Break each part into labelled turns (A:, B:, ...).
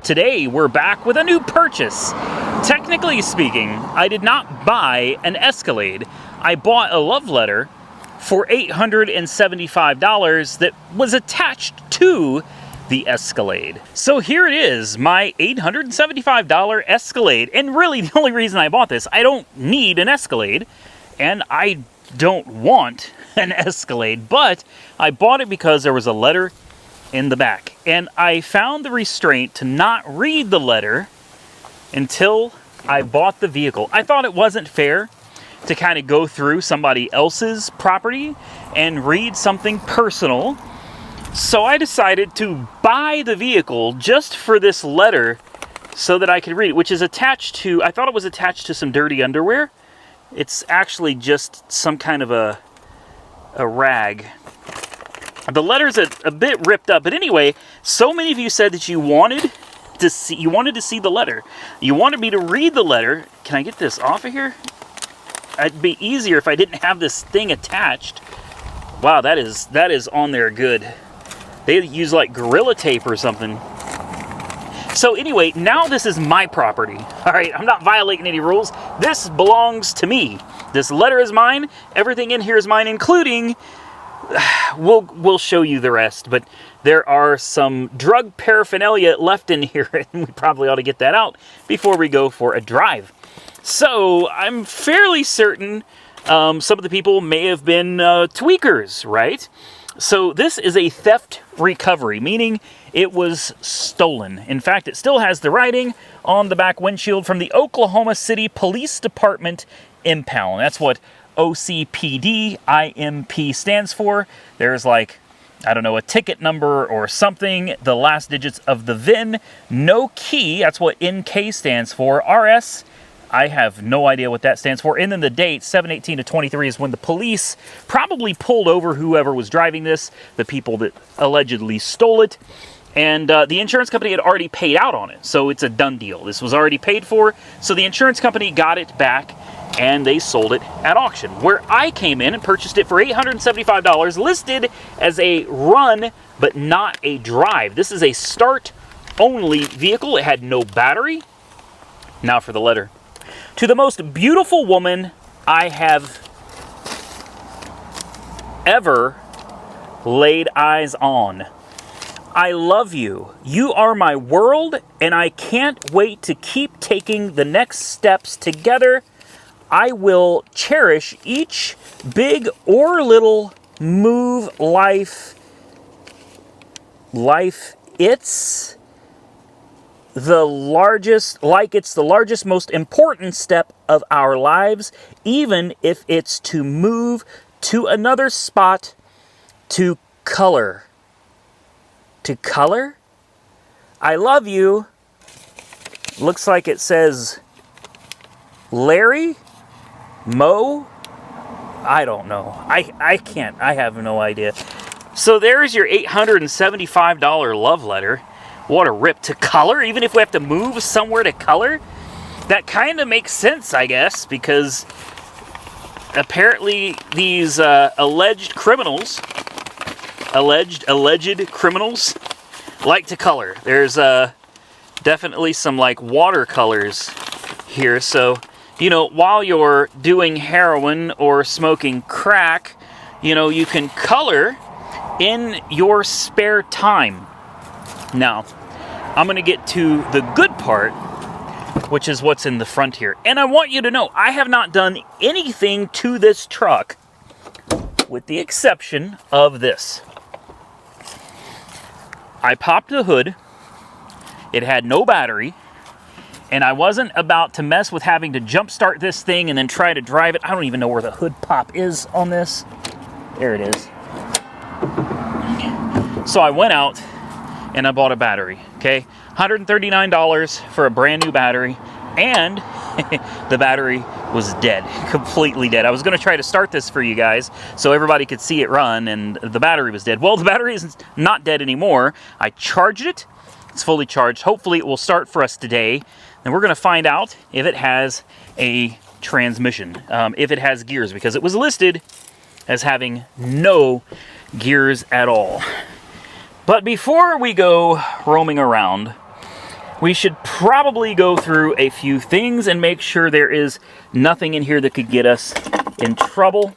A: Today we're back with a new purchase. Technically speaking, I did not buy an Escalade. I bought a love letter for $875 that was attached to the Escalade. So here it is, my $875 Escalade. And really the only reason I bought this, I don't need an Escalade and I don't want an Escalade, but I bought it because there was a letter in the back. And I found the restraint to not read the letter until I bought the vehicle. I thought it wasn't fair to kind of go through somebody else's property and read something personal. So I decided to buy the vehicle just for this letter so that I could read it, which is attached to, I thought it was attached to some dirty underwear. It's actually just some kind of a rag. The letter's a bit ripped up, but anyway, so many of you said that you wanted to see the letter. You wanted me to read the letter. Can I get this off of here? It'd be easier if I didn't have this thing attached. Wow, that is on there good. They use like Gorilla Tape or something. So anyway, now this is my property. All right, I'm not violating any rules. This belongs to me. This letter is mine. Everything in here is mine, including, we'll show you the rest, but there are some drug paraphernalia left in here, and we probably ought to get that out before we go for a drive. So I'm fairly certain some of the people may have been tweakers, right? So this is a theft recovery, meaning it was stolen. In fact, it still has the writing on the back windshield from the Oklahoma City Police Department impound. That's what OCPD IMP stands for. There's like, I don't know, a ticket number or something, the last digits of the VIN, no key, that's what NK stands for. RS, I have no idea what that stands for. And then the date, 7/18 to 23, is when the police probably pulled over whoever was driving this, the people that allegedly stole it. And the insurance company had already paid out on it, so it's a done deal. This was already paid for, so the insurance company got it back and they sold it at auction, where I came in and purchased it for $875, listed as a run, but not a drive. This is a start-only vehicle. It had no battery. Now for the letter. To the most beautiful woman I have ever laid eyes on. I love you. You are my world, and I can't wait to keep taking the next steps together. I will cherish each big or little move it's the largest, most important step of our lives, even if it's to move to another spot to color. To color? I love you. Looks like it says Larry? Mo? I don't know. I can't. I have no idea. So there's your $875 love letter. What a rip. To color? Even if we have to move somewhere to color? That kind of makes sense, I guess, because apparently these alleged criminals like to color. There's definitely some like watercolors here, so you know, while you're doing heroin or smoking crack, you know, you can color in your spare time. Now, I'm going to get to the good part, which is what's in the front here. And I want you to know, I have not done anything to this truck, with the exception of this. I popped the hood. It had no battery. And I wasn't about to mess with having to jump start this thing and then try to drive it. I don't even know where the hood pop is on this. There it is. So I went out and I bought a battery, okay? $139 for a brand new battery, and the battery was dead, completely dead. I was gonna try to start this for you guys so everybody could see it run, and the battery was dead. Well, the battery is not dead anymore. I charged it. It's fully charged. Hopefully it will start for us today. And we're going to find out if it has a transmission, if it has gears, because it was listed as having no gears at all. But before we go roaming around, we should probably go through a few things and make sure there is nothing in here that could get us in trouble.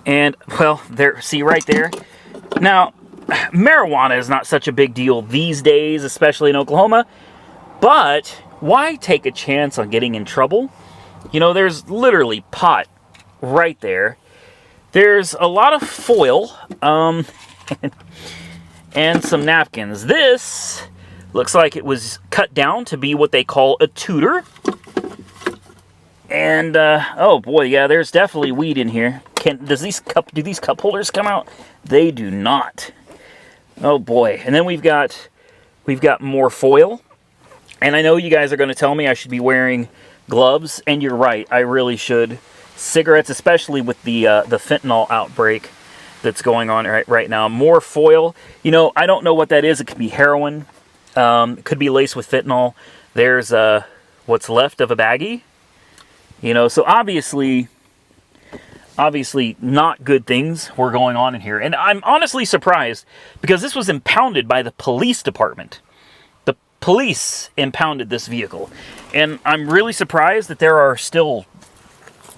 A: And, well, there, see right there? Now, marijuana is not such a big deal these days, especially in Oklahoma, but why take a chance on getting in trouble? You know, there's literally pot right there. There's a lot of foil, and some napkins. This looks like it was cut down to be what they call a tutor. And, oh boy, yeah, there's definitely weed in here. Do these cup holders come out? They do not. Oh boy. And then we've got more foil. And I know you guys are going to tell me I should be wearing gloves, and you're right, I really should. Cigarettes, especially with the fentanyl outbreak that's going on right now. More foil. You know, I don't know what that is. It could be heroin. It could be laced with fentanyl. There's what's left of a baggie. You know, so obviously not good things were going on in here. And I'm honestly surprised because this was impounded by the police department. The police impounded this vehicle. And I'm really surprised that there are still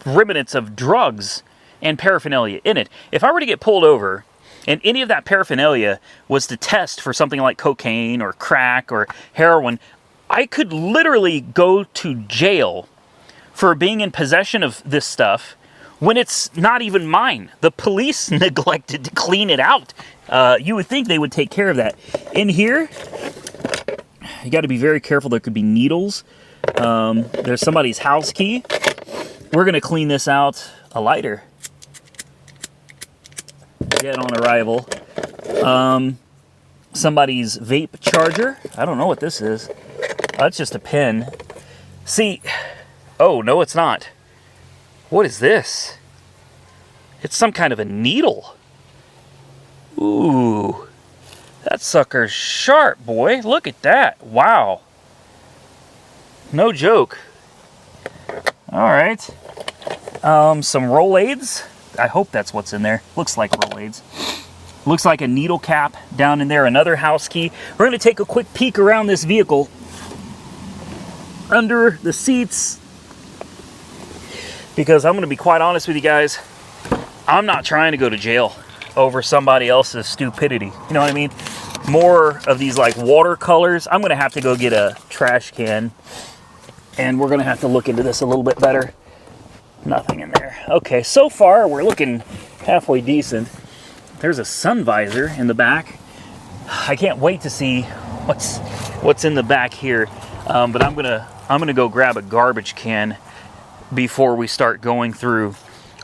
A: remnants of drugs and paraphernalia in it. If I were to get pulled over and any of that paraphernalia was to test for something like cocaine or crack or heroin, I could literally go to jail for being in possession of this stuff when it's not even mine. The police neglected to clean it out. You would think they would take care of that. In here, you got to be very careful. There could be needles. There's somebody's house key. We're going to clean this out. A lighter. Dead on arrival. Somebody's vape charger. I don't know what this is. Oh, it's just a pen. See, oh, no, it's not. What is this? It's some kind of a needle. Ooh, that sucker's sharp, boy. Look at that. Wow. No joke. All right. Some Rolaids. I hope that's what's in there. Looks like Rolaids. Looks like a needle cap down in there. Another house key. We're going to take a quick peek around this vehicle. Under the seats. Because I'm going to be quite honest with you guys. I'm not trying to go to jail over somebody else's stupidity. You know what I mean? More of these like watercolors. I'm going to have to go get a trash can. And we're going to have to look into this a little bit better. Nothing in there. Okay, so far we're looking halfway decent. There's a sun visor in the back. I can't wait to see what's in the back here. But I'm gonna go grab a garbage can before we start going through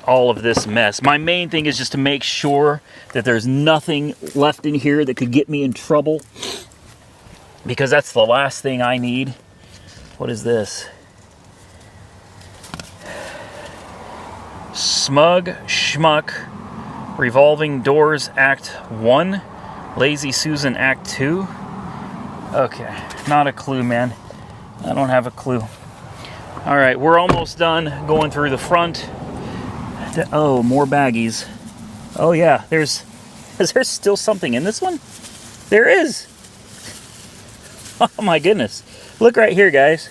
A: all of this mess. My main thing is just to make sure that there's nothing left in here that could get me in trouble, because that's the last thing I need. What is this? Smug Schmuck, Revolving Doors Act 1, Lazy Susan Act 2. Okay, not a clue, man. I don't have a clue. All right, we're almost done going through the front. Oh, more baggies. Oh yeah, is there still something in this one? There is. Oh my goodness. Look right here, guys.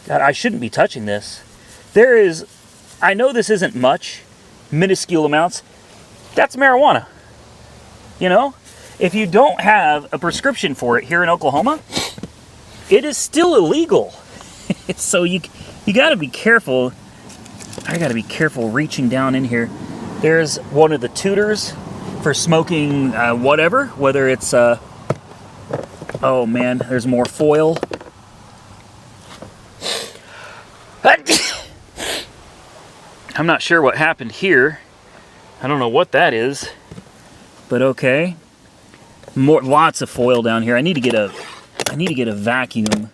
A: God, I shouldn't be touching this. There is, I know this isn't much, minuscule amounts. That's marijuana. You know, if you don't have a prescription for it here in Oklahoma, it is still illegal. So you got to be careful. I got to be careful reaching down in here. There's one of the tutors for smoking whatever, whether it's, oh man, there's more foil. I'm not sure what happened here. I don't know what that is, but okay. Lots of foil down here. I need to get a vacuum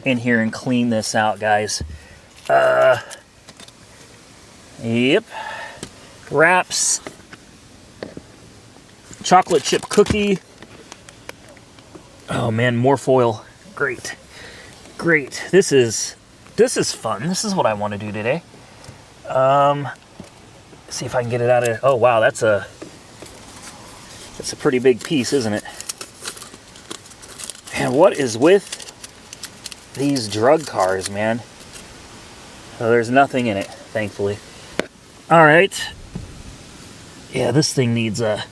A: in here and clean this out, guys. Yep. Wraps. Chocolate chip cookie. Oh man, more foil. Great. Great. This is fun. This is what I want to do today. See if I can get it out of. Oh wow, that's a pretty big piece, isn't it? And What is with these drug cars, man? Oh, there's nothing in it, thankfully. All right. Yeah, this thing needs a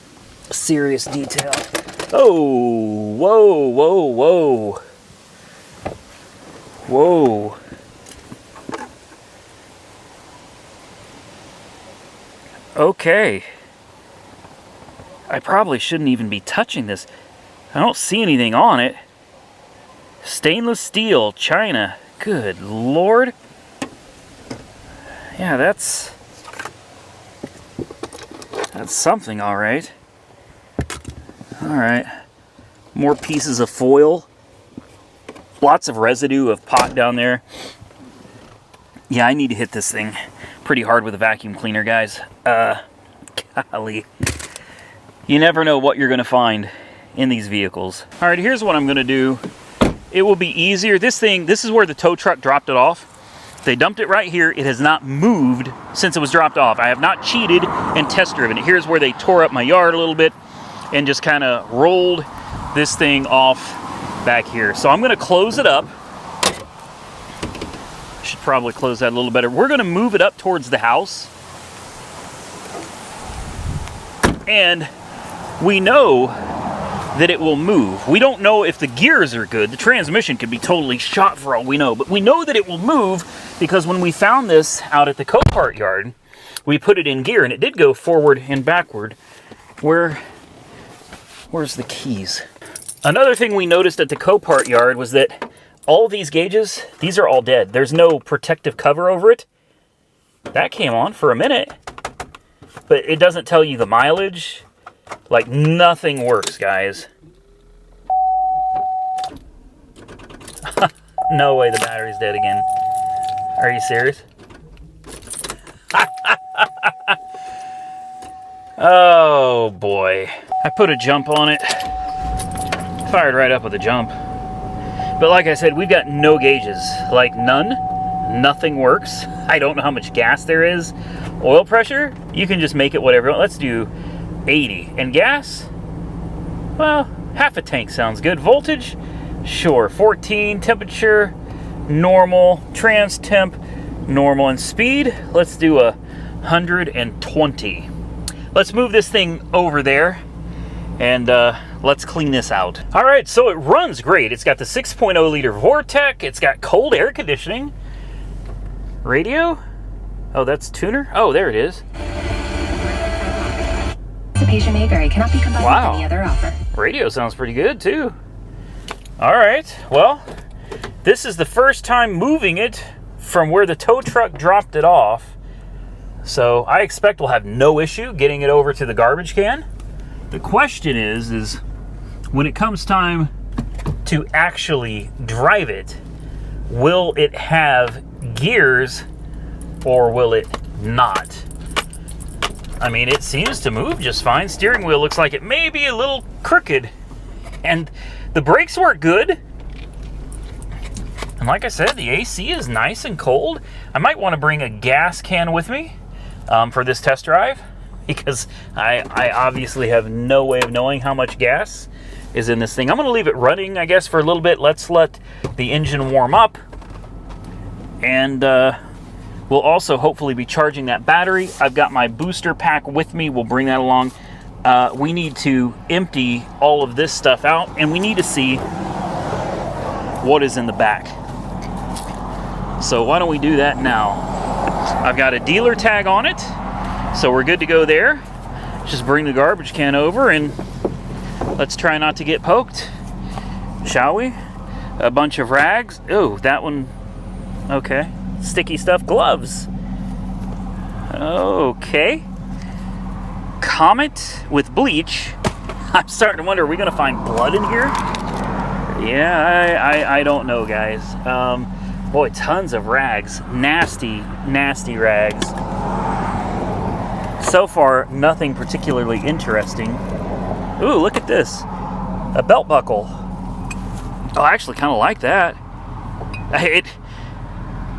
A: serious detail. Oh, whoa, whoa, whoa. Whoa. Okay. I probably shouldn't even be touching this. I don't see anything on it. Stainless steel, China. Good Lord. Yeah, that's something, all right. All right. More pieces of foil. Lots of residue of pot down there. Yeah, I need to hit this thing pretty hard with a vacuum cleaner, guys. Golly. You never know what you're going to find in these vehicles. All right, here's what I'm going to do. It will be easier. This is where the tow truck dropped it off. They dumped it right here. It has not moved since it was dropped off. I have not cheated and test driven it. Here's where they tore up my yard a little bit and just kind of rolled this thing off back here. So I'm going to close it up. Should probably close that a little better. We're going to move it up towards the house. And we know that it will move. We don't know if the gears are good. The transmission could be totally shot for all we know, but we know that it will move because when we found this out at the Copart yard, we put it in gear and it did go forward and backward. Where's the keys? Another thing we noticed at the Copart yard was that all these gauges, these are all dead. There's no protective cover over it. That came on for a minute, but it doesn't tell you the mileage. Like, nothing works, guys. No way the battery's dead again. Are you serious? Oh, boy. I put a jump on it. Fired right up with a jump. But like I said, we've got no gauges. Like, none. Nothing works. I don't know how much gas there is. Oil pressure, you can just make it whatever. Let's do 80. And gas? Well, half a tank sounds good. Voltage? Sure. 14. Temperature? Normal. Trans temp? Normal. And speed? Let's do 120. Let's move this thing over there and let's clean this out. All right, so it runs great. It's got the 6.0 liter Vortec. It's got cold air conditioning. Radio? Oh, that's tuner? Oh, there it is.
B: Participation may vary. Cannot be combined with any other offer.
A: Radio sounds pretty good, too. All right, well, this is the first time moving it from where the tow truck dropped it off. So I expect we'll have no issue getting it over to the garbage can. The question is when it comes time to actually drive it, will it have gears or will it not? I mean, it seems to move just fine. Steering wheel looks like it may be a little crooked. And the brakes work good. And like I said, the AC is nice and cold. I might want to bring a gas can with me for this test drive, because I obviously have no way of knowing how much gas is in this thing. I'm going to leave it running, I guess, for a little bit. Let's let the engine warm up. And we'll also hopefully be charging that battery. I've got my booster pack with me. We'll bring that along. We need to empty all of this stuff out, and we need to see what is in the back. So why don't we do that now? I've got a dealer tag on it, so we're good to go there. Just bring the garbage can over and let's try not to get poked, shall we? A bunch of rags. Oh, that one. Okay. Sticky stuff. Gloves. Okay. Comet with bleach. I'm starting to wonder, are we going to find blood in here? Yeah, I don't know, guys. Boy, tons of rags. Nasty, nasty rags. So far, nothing particularly interesting. Ooh, look at this. A belt buckle. Oh, I actually kind of like that.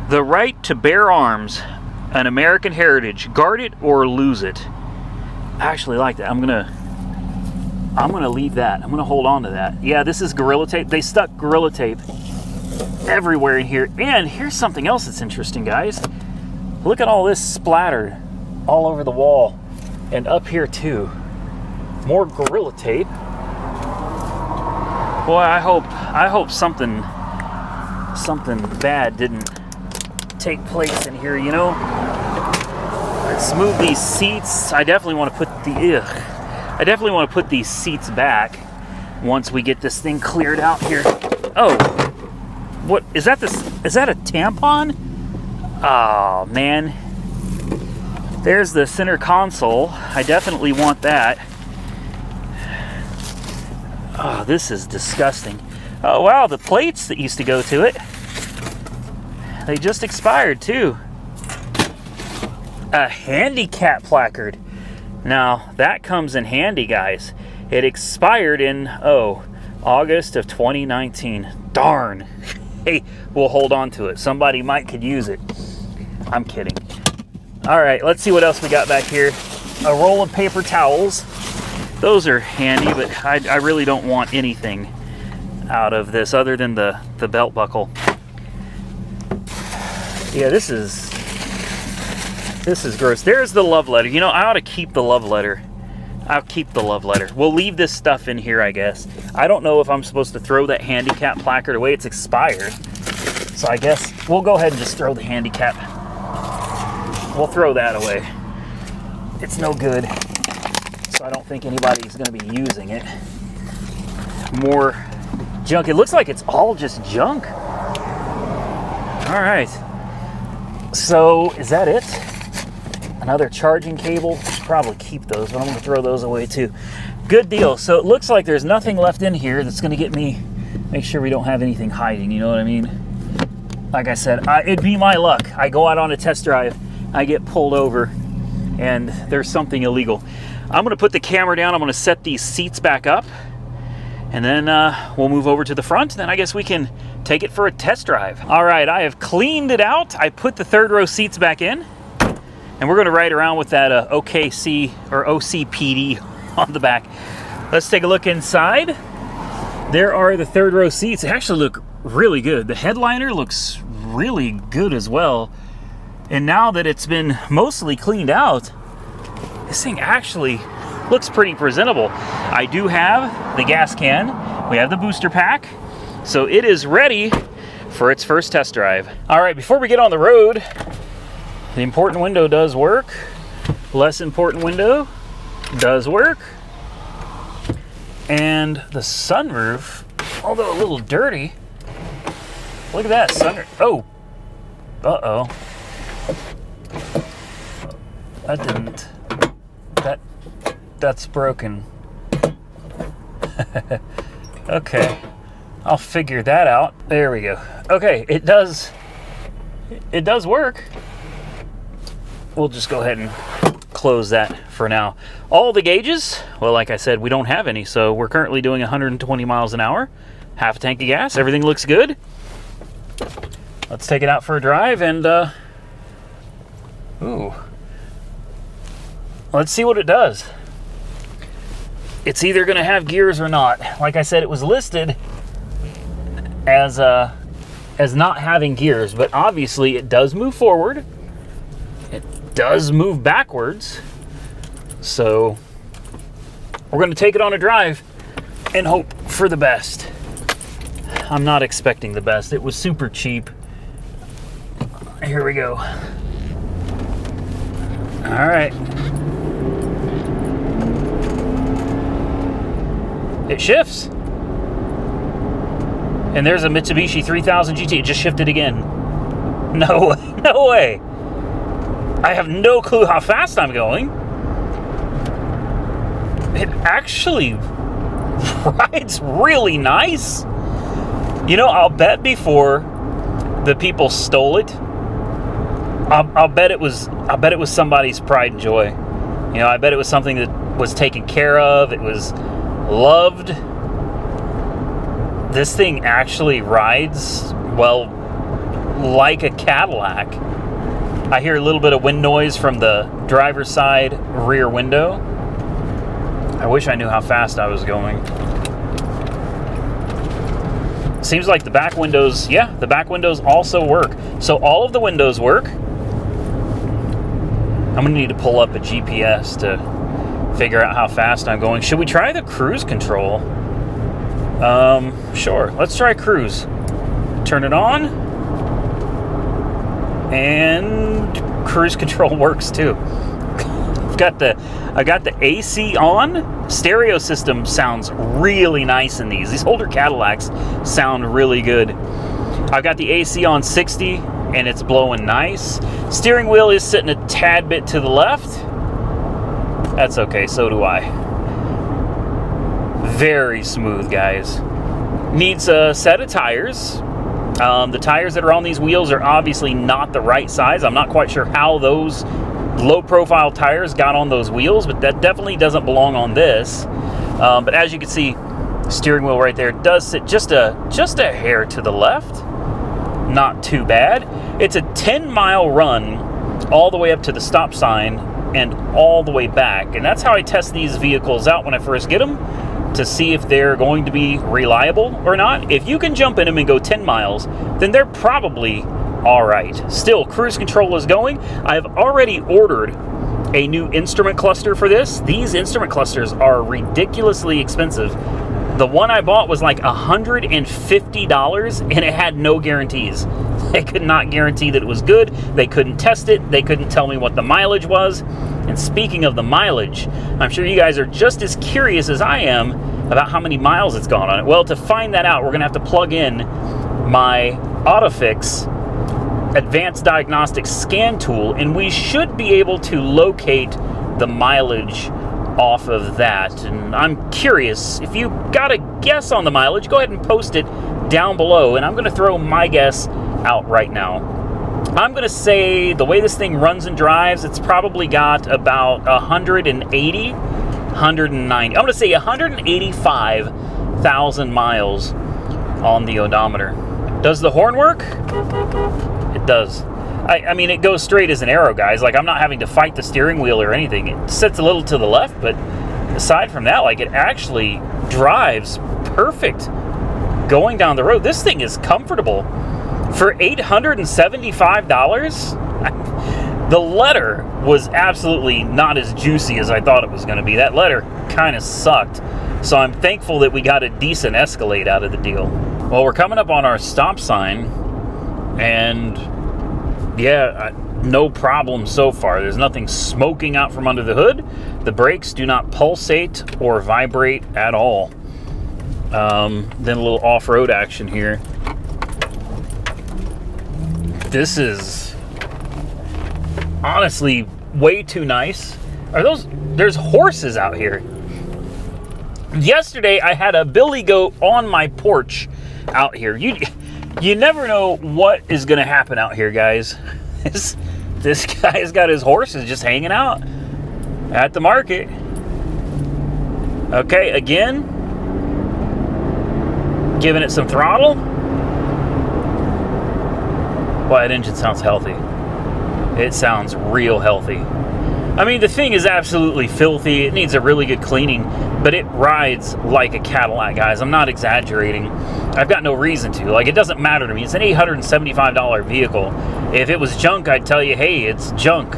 A: The right to bear arms, an American heritage. Guard it or lose it. I actually like that. I'm gonna I'm gonna leave that. I'm gonna hold on to that. Yeah, this is Gorilla Tape. They stuck Gorilla Tape everywhere in here. And here's something else that's interesting, guys. Look at all this splattered all over the wall and up here too. More Gorilla Tape. Boy, I hope something bad didn't take place in here, you know. Let's move these seats. I definitely want to put these seats back once we get this thing cleared out here. Oh, what is that? Is that a tampon? Oh man, there's the center console. I definitely want that. Oh, this is disgusting. Oh wow, the plates that used to go to it, they just expired too. A handicap placard. Now that comes in handy, guys. It expired in August of 2019. Darn. Hey, we'll hold on to it. Somebody could use it. I'm kidding. All right, let's see what else we got back here. A roll of paper towels. Those are handy, but I really don't want anything out of this other than the belt buckle. Yeah, this is gross. There's the love letter. You know, I ought to keep the love letter. I'll keep the love letter. We'll leave this stuff in here, I guess. I don't know if I'm supposed to throw that handicap placard away. It's expired. So I guess we'll go ahead and just throw the handicap. We'll throw that away. It's no good. So I don't think anybody's going to be using it. More junk. It looks like it's all just junk. All right. So is that it? Another charging cable. Probably keep those, but I'm going to throw those away too. Good deal. So it looks like there's nothing left in here that's going to get me, make sure we don't have anything hiding, you know what I mean? Like I said, it'd be my luck. I go out on a test drive, I get pulled over, and there's something illegal. I'm going to put the camera down. I'm going to set these seats back up, and then we'll move over to the front. Then I guess we can take it for a test drive. All right, I have cleaned it out. I put the third row seats back in, and we're going to ride around with that OKC or OCPD on the back. Let's take a look inside. There are the third row seats. They actually look really good. The headliner looks really good as well. And now that it's been mostly cleaned out, this thing actually looks pretty presentable. I do have the gas can. We have the booster pack. So it is ready for its first test drive. All right, before we get on the road, the important window does work. Less important window does work. And the sunroof, although a little dirty, look at that sunroof. Oh, uh-oh. That didn't, that's broken. Okay, I'll figure that out. There we go. Okay, it does work. We'll just go ahead and close that for now. All the gauges, well, like I said, we don't have any, so we're currently doing 120 miles an hour, half a tank of gas. Everything looks good. Let's take it out for a drive and let's see what it does. It's either going to have gears or not. Like I said, it was listed as not having gears, but obviously it does move forward. It does move backwards. So we're going to take it on a drive and hope for the best. I'm not expecting the best. It was super cheap. Here we go. All right. It shifts. And there's a Mitsubishi 3000 GT. It just shifted again. No way. I have no clue how fast I'm going. It actually rides really nice. You know, I'll bet before the people stole it, I'll bet it was somebody's pride and joy. You know, I bet it was something that was taken care of. It was loved. This thing actually rides, well, like a Cadillac. I hear a little bit of wind noise from the driver's side rear window. I wish I knew how fast I was going. Seems like the back windows, yeah, the back windows also work. So all of the windows work. I'm gonna need to pull up a GPS to figure out how fast I'm going. Should we try the cruise control? Sure, let's try cruise. Turn it on. And cruise control works too. I got the AC on. Stereo system sounds really nice in these. These older Cadillacs sound really good. I've got the AC on 60 and it's blowing nice. Steering wheel is sitting a tad bit to the left. That's okay, so do I. Very smooth, guys. Needs a set of tires. The tires that are on these wheels are obviously not the right size. I'm not quite sure how those low-profile tires got on those wheels, but that definitely doesn't belong on this. But as you can see, steering wheel right there does sit just a hair to the left. Not too bad. It's a 10-mile run all the way up to the stop sign and all the way back. And that's how I test these vehicles out when I first get them, to see if they're going to be reliable or not. If you can jump in them and go 10 miles, then they're probably all right. Still, cruise control is going. I've already ordered a new instrument cluster for this. These instrument clusters are ridiculously expensive. The one I bought was like $150 and it had no guarantees. They could not guarantee that it was good. They couldn't test it. They couldn't tell me what the mileage was. And speaking of the mileage, I'm sure you guys are just as curious as I am about how many miles it's gone on it. Well, to find that out, we're gonna have to plug in my AutoFix Advanced Diagnostic scan tool, and we should be able to locate the mileage off of that. And I'm curious, if you got a guess on the mileage, go ahead and post it down below, and I'm going to throw my guess out right now. I'm going to say the way this thing runs and drives, it's probably got about 180, 190. I'm going to say 185,000 miles on the odometer. Does the horn work? It does. I mean, it goes straight as an arrow, guys. Like, I'm not having to fight the steering wheel or anything. It sits a little to the left, but aside from that, like, it actually drives perfect going down the road. This thing is comfortable. For $875, the letter was absolutely not as juicy as I thought it was going to be. That letter kind of sucked. So I'm thankful that we got a decent Escalade out of the deal. Well, we're coming up on our stop sign, and yeah, no problem so far. There's nothing smoking out from under the hood. The brakes do not pulsate or vibrate at all. Then a little off-road action here. This is honestly way too nice. There's horses out here. Yesterday, I had a billy goat on my porch out here. You never know what is going to happen out here, guys. This guy's got his horses just hanging out at the market. Okay, again, giving it some throttle. Boy, that engine sounds healthy. It sounds real healthy. I mean, the thing is absolutely filthy. It needs a really good cleaning, but it rides like a Cadillac, guys. I'm not exaggerating. I've got no reason to. Like, it doesn't matter to me. It's an $875 vehicle. If it was junk, I'd tell you, hey, it's junk.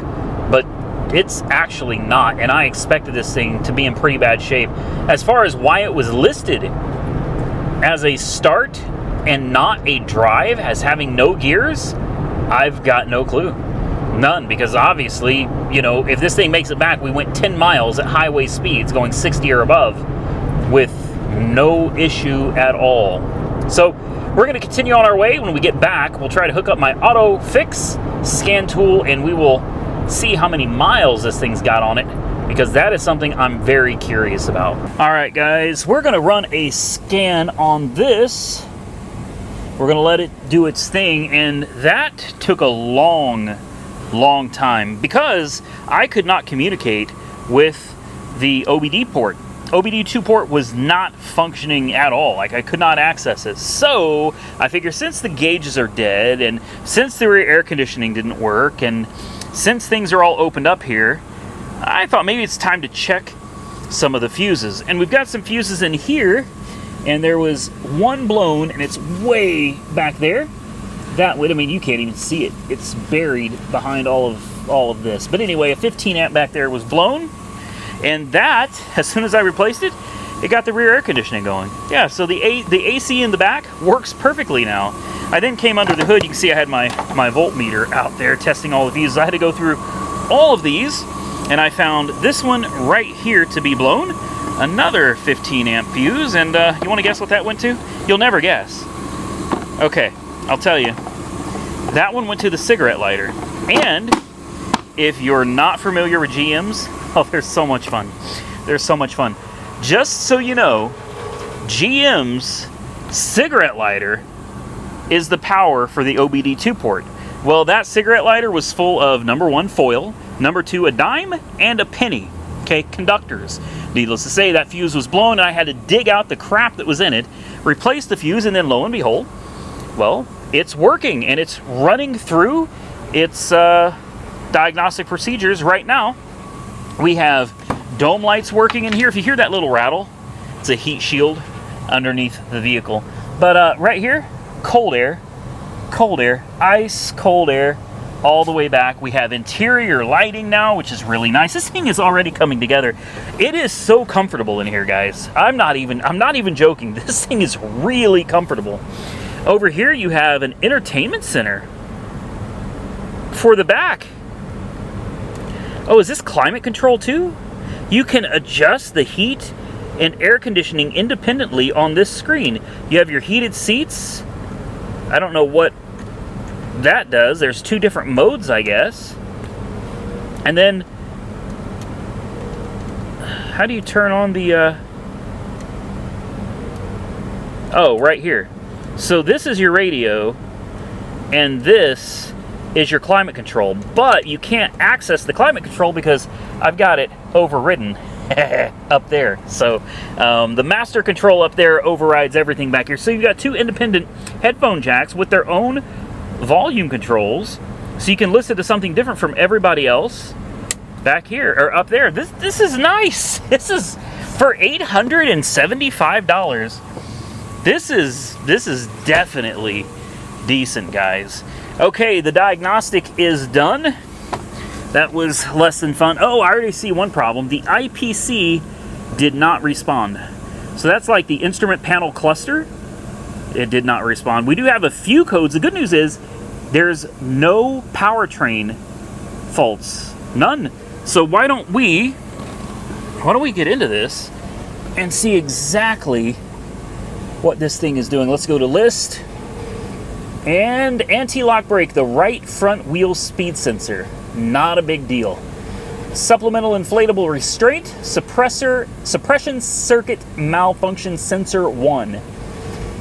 A: But it's actually not, and I expected this thing to be in pretty bad shape. As far as why it was listed as a start and not a drive, as having no gears, I've got no clue. None, because obviously, you know, if this thing makes it back, we went 10 miles at highway speeds going 60 or above with no issue at all. So we're going to continue on our way. When we get back, we'll try to hook up my AutoFix scan tool, and we will see how many miles this thing's got on it, because that is something I'm very curious about. All right, guys, we're going to run a scan on this. We're going to let it do its thing, and that took a long time because I could not communicate with the OBD port. OBD2 port was not functioning at all. Like, I could not access it. So I figure, since the gauges are dead, and since the rear air conditioning didn't work, and since things are all opened up here, I thought maybe it's time to check some of the fuses. And we've got some fuses in here, and there was one blown, and it's way back there. That would, I mean, you can't even see it. It's buried behind all of this. But anyway, a 15 amp back there was blown, and that, as soon as I replaced it, it got the rear air conditioning going. Yeah, so the AC in the back works perfectly now. I then came under the hood. You can see I had my voltmeter out there testing all the fuses. I had to go through all of these, and I found this one right here to be blown. Another 15 amp fuse, and you want to guess what that went to? You'll never guess. Okay, I'll tell you. That one went to the cigarette lighter. And if you're not familiar with GMs, oh, they're so much fun. They're so much fun. Just so you know, GM's cigarette lighter is the power for the OBD2 port. Well, that cigarette lighter was full of number 1, foil, number 2, a dime, and a penny. Okay, conductors. Needless to say, that fuse was blown, and I had to dig out the crap that was in it, replace the fuse, and then lo and behold, well, it's working, and it's running through its diagnostic procedures right now. We have dome lights working in here. If you hear that little rattle, it's a heat shield underneath the vehicle. But right here, cold air, ice cold air all the way back. We have interior lighting now, which is really nice. This thing is already coming together. It is so comfortable in here, guys. I'm not even joking. This thing is really comfortable. Over here you have an entertainment center for the back. Oh, is this climate control too? You can adjust the heat and air conditioning independently on this screen. You have your heated seats. I don't know what that does. There's 2 different modes, I guess. And then, how do you turn on the, oh, right here. So this is your radio, and this is your climate control. But you can't access the climate control because I've got it overridden up there. So the master control up there overrides everything back here. So you've got 2 independent headphone jacks with their own volume controls, so you can listen to something different from everybody else back here or up there. This is nice. This is for $875. This is definitely decent, guys. Okay, the diagnostic is done. That was less than fun. Oh, I already see one problem. The IPC did not respond. So that's like the instrument panel cluster. It did not respond. We do have a few codes. The good news is there's no powertrain faults. None. So why don't we get into this and see exactly what this thing is doing. Let's go to list. And anti-lock brake, the right front wheel speed sensor. Not a big deal. Supplemental inflatable restraint, suppression circuit malfunction sensor 1.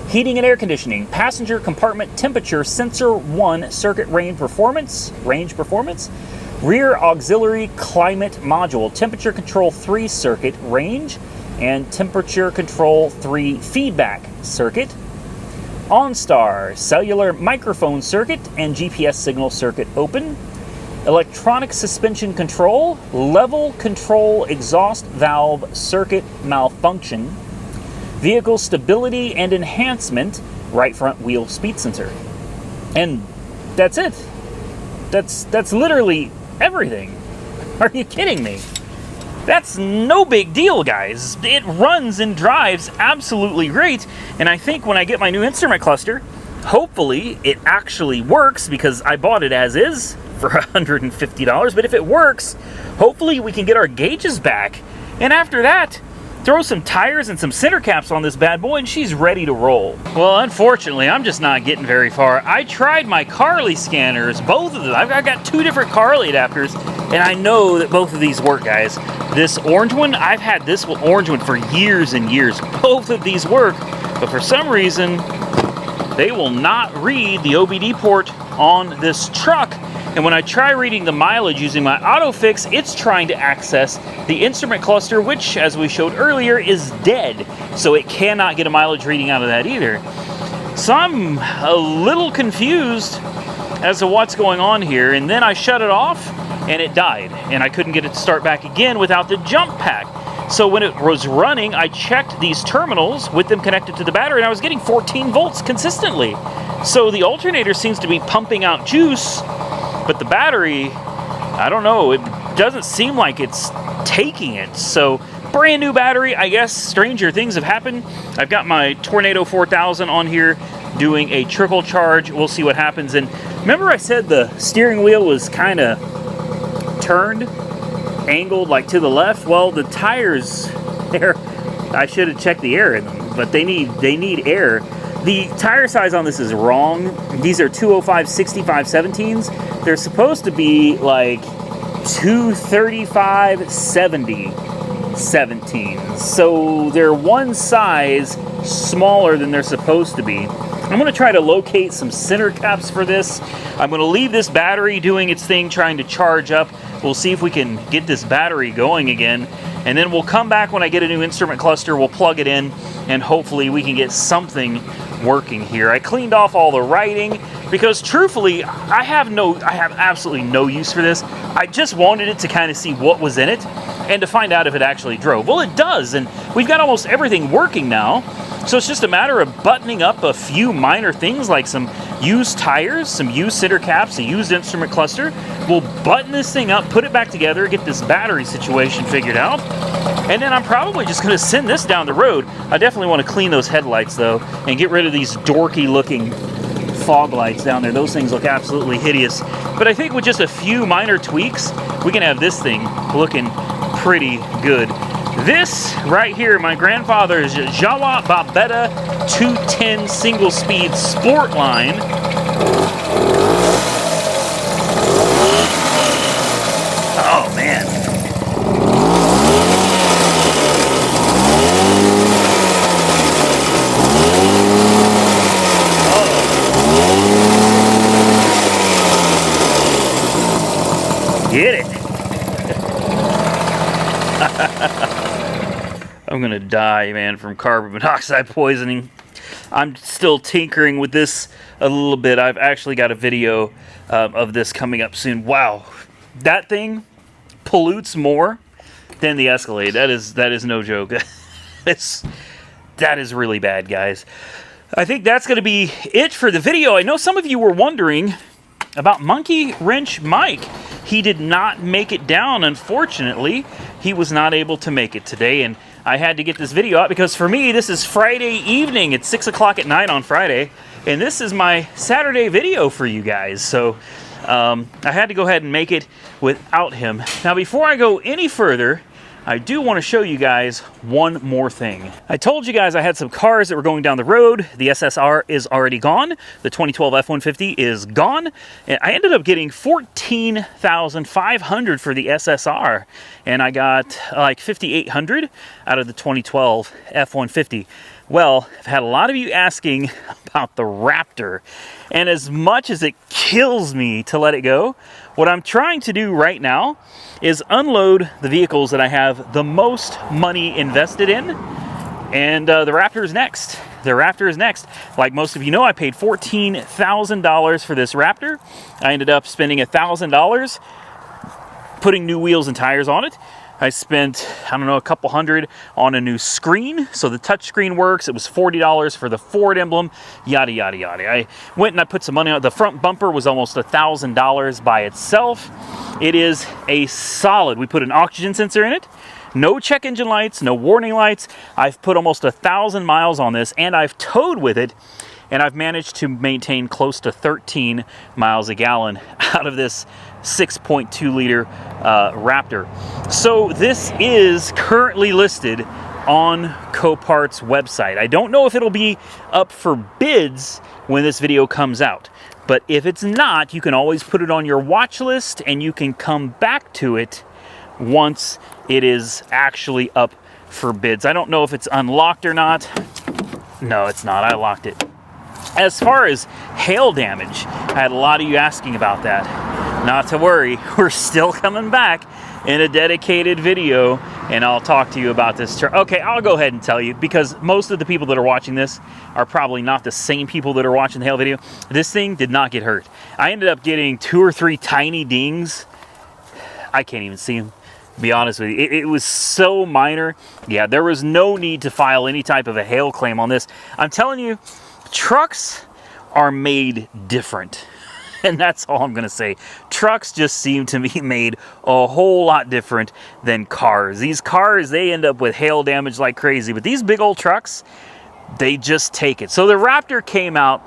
A: Heating and air conditioning, passenger compartment temperature sensor 1, circuit range performance, rear auxiliary climate module, temperature control 3 circuit range, and temperature control 3 feedback circuit. OnStar, cellular microphone circuit and GPS signal circuit open. Electronic suspension control, level control exhaust valve circuit malfunction. Vehicle stability and enhancement, right front wheel speed sensor. And that's it. That's literally everything. Are you kidding me? That's no big deal, guys. It runs and drives absolutely great. And I think when I get my new instrument cluster, hopefully it actually works, because I bought it as is for $150. But if it works, hopefully we can get our gauges back. And after that, throw some tires and some center caps on this bad boy and she's ready to roll. Well, unfortunately, I'm just not getting very far. I tried my Carly scanners, both of them. I've got 2 different Carly adapters, and I know that both of these work, guys. This orange one, I've had this orange one for years and years. Both of these work, but for some reason, they will not read the OBD port on this truck. And when I try reading the mileage using my AutoFix, it's trying to access the instrument cluster, which, as we showed earlier, is dead. So it cannot get a mileage reading out of that either. So I'm a little confused as to what's going on here. And then I shut it off and it died. And I couldn't get it to start back again without the jump pack. So when it was running, I checked these terminals with them connected to the battery, and I was getting 14 volts consistently. So the alternator seems to be pumping out juice, but the battery, I don't know, it doesn't seem like it's taking it. So brand new battery, I guess stranger things have happened. I've got my Tornado 4000 on here doing a trickle charge. We'll see what happens. And remember I said the steering wheel was kind of turned, angled like to the left? Well, the tires there, I should have checked the air in them, but they need air. The tire size on this is wrong. These are 205/65/17s. They're supposed to be like 235/70/17s. So they're one size smaller than they're supposed to be. I'm going to try to locate some center caps for this. I'm going to leave this battery doing its thing, trying to charge up. We'll see if we can get this battery going again. And then we'll come back when I get a new instrument cluster. We'll plug it in, and hopefully we can get something working here. I cleaned off all the writing because truthfully, I have absolutely no use for this. I just wanted it to kind of see what was in it and to find out if it actually drove. Well, it does, and we've got almost everything working now. So it's just a matter of buttoning up a few minor things like some used tires, some used center caps, a used instrument cluster. We'll button this thing up, put it back together, get this battery situation figured out, and then I'm probably just going to send this down the road. I definitely want to clean those headlights though and get rid of these dorky looking fog lights down there. Those things look absolutely hideous. But I think with just a few minor tweaks, we can have this thing looking pretty good. This right here, my grandfather's Jawa Babetta 210 single-speed sport line. Oh, man. Oh. Get it. I'm gonna die, man, from carbon monoxide poisoning. I'm still tinkering with this a little bit. I've actually got a video of this coming up soon. Wow, that thing pollutes more than the Escalade. That is no joke. That is really bad, guys. I think that's gonna be it for the video. I know some of you were wondering about Monkey Wrench Mike. He did not make it down, unfortunately. He was not able to make it today, and I had to get this video out because for me, this is Friday evening. It's 6 o'clock at night on Friday, and this is my Saturday video for you guys. So I had to go ahead and make it without him. Now, before I go any further, I do want to show you guys one more thing. I told you guys I had some cars that were going down the road. The SSR is already gone. The 2012 F-150 is gone. And I ended up getting $14,500 for the SSR. And I got like $5,800 out of the 2012 F-150. Well, I've had a lot of you asking about the Raptor. And as much as it kills me to let it go, what I'm trying to do right now is unload the vehicles that I have the most money invested in, and the Raptor is next. The Raptor is next. Like most of you know, I paid $14,000 for this Raptor. I ended up spending $1,000 putting new wheels and tires on it. I spent, I don't know, a couple hundred on a new screen, so the touch screen works. It was $40 for the Ford emblem, yada, yada, yada. I went and I put some money on it. The front bumper was almost $1,000 by itself. It is a solid. We put an oxygen sensor in it. No check engine lights, no warning lights. I've put almost 1,000 miles on this, and I've towed with it, and I've managed to maintain close to 13 miles a gallon out of this 6.2 liter Raptor. So this is currently listed on Copart's website. I don't know if it'll be up for bids when this video comes out, but if it's not, you can always put it on your watch list and you can come back to it once it is actually up for bids. I don't know if it's unlocked or not. No, it's not. I locked it. As far as hail damage, I had a lot of you asking about that. Not to worry, we're still coming back in a dedicated video, and I'll talk to you about this. Okay, I'll go ahead and tell you, because most of the people that are watching this are probably not the same people that are watching the hail video. This thing did not get hurt. I ended up getting 2 or 3 tiny dings. I can't even see them. Be honest with you, it was so minor. Yeah, there was no need to file any type of a hail claim on this. I'm telling you, trucks are made different. And that's all I'm going to say. Trucks just seem to be made a whole lot different than cars. These cars, they end up with hail damage like crazy. But these big old trucks, they just take it. So the Raptor came out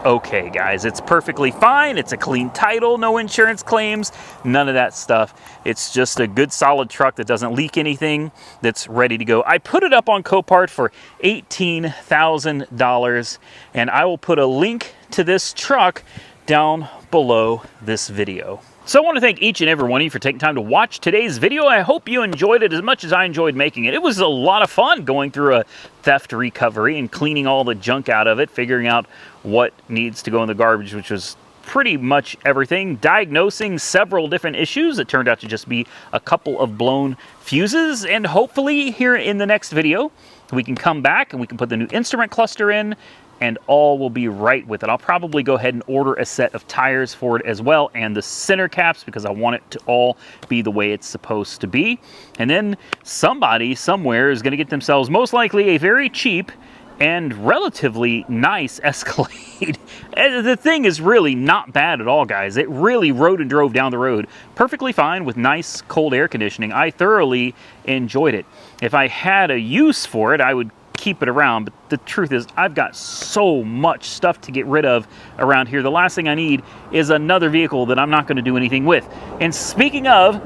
A: okay, guys. It's perfectly fine. It's a clean title, no insurance claims, none of that stuff. It's just a good solid truck that doesn't leak anything, that's ready to go. I put it up on Copart for $18,000, and I will put a link to this truck down below this video. So I want to thank each and every one of you for taking time to watch today's video. I hope you enjoyed it as much as I enjoyed making it. It was a lot of fun going through a theft recovery and cleaning all the junk out of it, figuring out what needs to go in the garbage, which was pretty much everything. Diagnosing several different issues. It turned out to just be a couple of blown fuses. And hopefully here in the next video, we can come back and we can put the new instrument cluster in, and all will be right with it. I'll probably go ahead and order a set of tires for it as well, and the center caps, because I want it to all be the way it's supposed to be. And then somebody somewhere is going to get themselves most likely a very cheap and relatively nice Escalade. The thing is really not bad at all, guys. It really rode and drove down the road perfectly fine with nice cold air conditioning. I thoroughly enjoyed it. If I had a use for it, I would keep it around, but the truth is I've got so much stuff to get rid of around here. The last thing I need is another vehicle that I'm not going to do anything with. And speaking of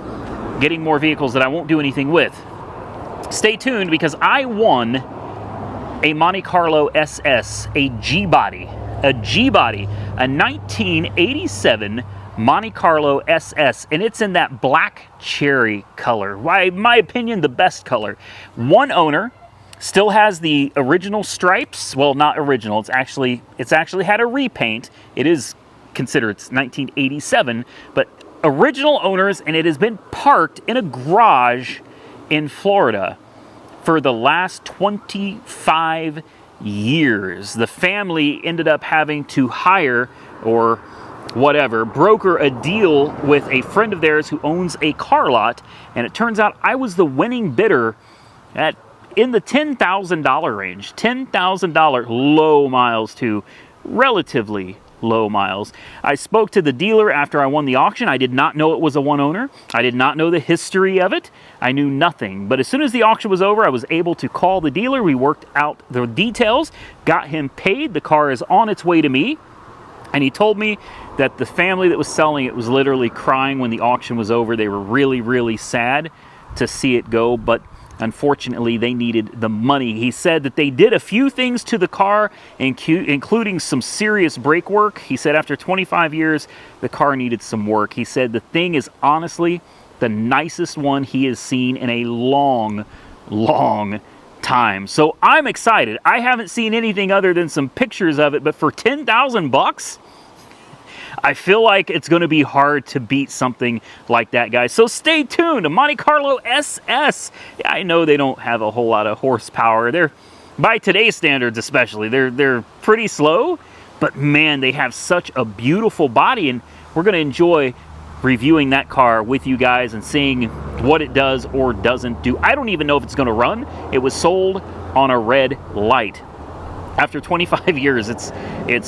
A: getting more vehicles that I won't do anything with, stay tuned, because I won a Monte Carlo SS, a G-body, a 1987 Monte Carlo SS, and it's in that black cherry color. In my opinion, the best color. One owner. Still has the original stripes. Well, not original. It's actually had a repaint. It is considered, it's 1987, but original owners, and it has been parked in a garage in Florida for the last 25 years. The family ended up having to hire or whatever, broker a deal with a friend of theirs who owns a car lot, and it turns out I was the winning bidder at in the $10,000 range. $10,000, low miles too, relatively low miles. I spoke to the dealer after I won the auction. I did not know it was a one owner. I did not know the history of it. I knew nothing. But as soon as the auction was over, I was able to call the dealer. We worked out the details, got him paid. The car is on its way to me. And he told me that the family that was selling it was literally crying when the auction was over. They were really, really sad to see it go, but unfortunately, they needed the money. He said that they did a few things to the car, including some serious brake work. He said after 25 years, the car needed some work. He said the thing is honestly the nicest one he has seen in a long, long time. So I'm excited. I haven't seen anything other than some pictures of it, but for 10,000 bucks, I feel like it's going to be hard to beat something like that, guys. So stay tuned. A Monte Carlo SS. Yeah, I know they don't have a whole lot of horsepower. They're, by today's standards especially, they're pretty slow. But man, they have such a beautiful body, and we're going to enjoy reviewing that car with you guys and seeing what it does or doesn't do. I don't even know if it's going to run. It was sold on a red light. After 25 years, it's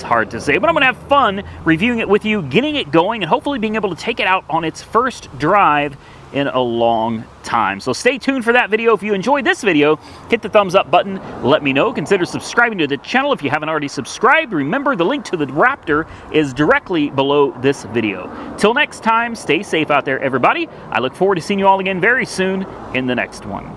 A: hard to say, but I'm going to have fun reviewing it with you, getting it going, and hopefully being able to take it out on its first drive in a long time. So stay tuned for that video. If you enjoyed this video, hit the thumbs up button. Let me know. Consider subscribing to the channel if you haven't already subscribed. Remember, the link to the Raptor is directly below this video. Till next time, stay safe out there, everybody. I look forward to seeing you all again very soon in the next one.